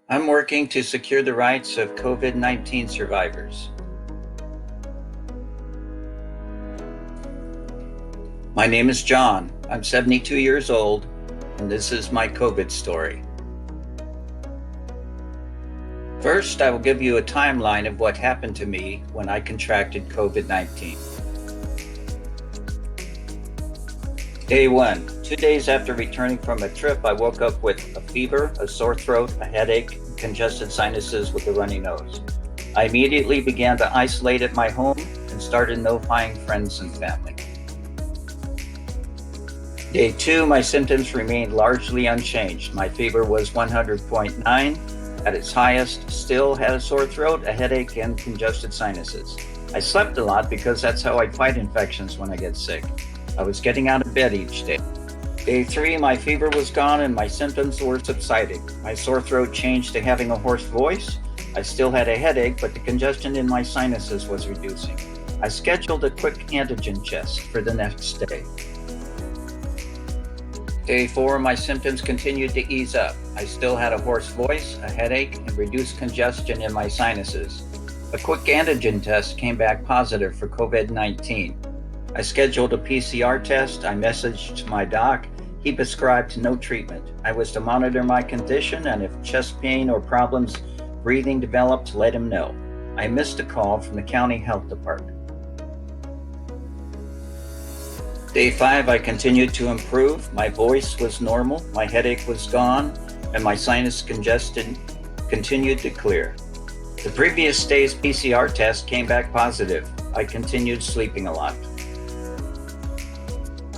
I'm working to secure the rights of COVID-19 survivors. My name is John. I'm 72 years old, and this is my COVID story. First, I will give you a timeline of what happened to me when I contracted COVID-19. Day 1. 2 days after returning from a trip, I woke up with a fever, a sore throat, a headache, congested sinuses with a runny nose. I immediately began to isolate at my home and started notifying friends and family. Day 2, my symptoms remained largely unchanged. My fever was 100.9 at its highest, still had a sore throat, a headache, and congested sinuses. I slept a lot because that's how I fight infections when I get sick. I was getting out of bed each day. Day 3, my fever was gone and my symptoms were subsiding. My sore throat changed to having a hoarse voice. I still had a headache, but the congestion in my sinuses was reducing. I scheduled a quick antigen test for the next day. Day 4, my symptoms continued to ease up. I still had a hoarse voice, a headache, and reduced congestion in my sinuses. A quick antigen test came back positive for COVID-19. I scheduled a PCR test. I messaged my doc. He prescribed no treatment. I was to monitor my condition, and if chest pain or problems breathing developed, let him know. I missed a call from the county health department. Day 5, I continued to improve. My voice was normal, my headache was gone, and my sinus congestion continued to clear. The previous day's PCR test came back positive. I continued sleeping a lot.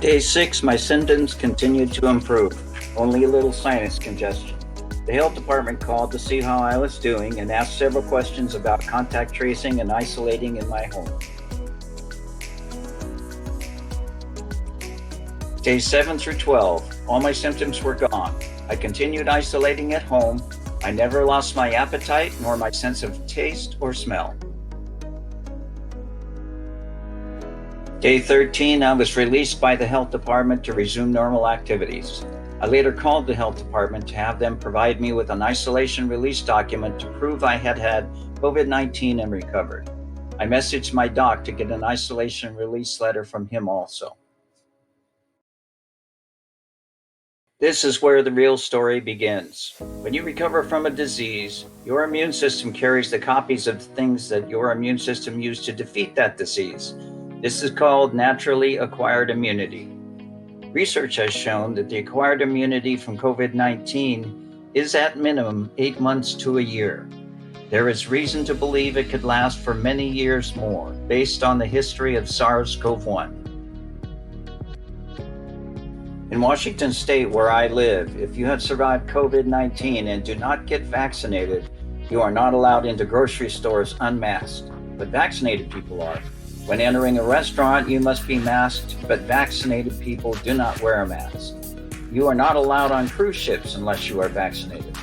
Day 6, my symptoms continued to improve, only a little sinus congestion. The health department called to see how I was doing and asked several questions about contact tracing and isolating in my home. Days 7 through 12, all my symptoms were gone. I continued isolating at home. I never lost my appetite nor my sense of taste or smell. Day 13, I was released by the health department to resume normal activities. I later called the health department to have them provide me with an isolation release document to prove I had had COVID-19 and recovered. I messaged my doc to get an isolation release letter from him also. This is where the real story begins. When you recover from a disease, your immune system carries the copies of things that your immune system used to defeat that disease. This is called naturally acquired immunity. Research has shown that the acquired immunity from COVID-19 is at minimum 8 months to a year. There is reason to believe it could last for many years more, based on the history of SARS-CoV-1. In Washington State, where I live, if you have survived COVID-19 and do not get vaccinated, you are not allowed into grocery stores unmasked, but vaccinated people are. When entering a restaurant, you must be masked, but vaccinated people do not wear a mask. You are not allowed on cruise ships unless you are vaccinated.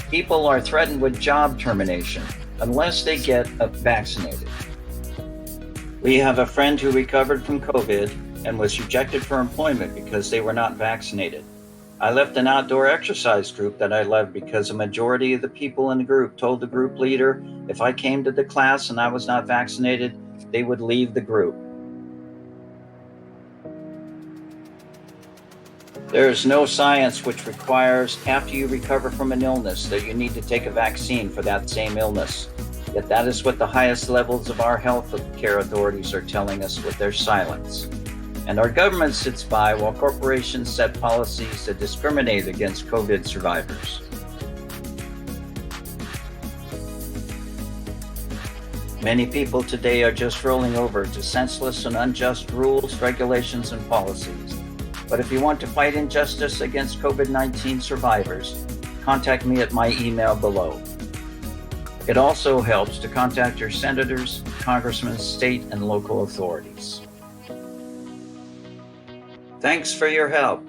People are threatened with job termination unless they get vaccinated. We have a friend who recovered from COVID and was rejected for employment because they were not vaccinated. I left an outdoor exercise group that I loved because a majority of the people in the group told the group leader if I came to the class and I was not vaccinated, they would leave the group. There is no science which requires after you recover from an illness that you need to take a vaccine for that same illness. Yet that is what the highest levels of our health care authorities are telling us with their silence. And our government sits by while corporations set policies that discriminate against COVID survivors. Many people today are just rolling over to senseless and unjust rules, regulations, and policies. But if you want to fight injustice against COVID-19 survivors, contact me at my email below. It also helps to contact your senators, congressmen, state, and local authorities. Thanks for your help.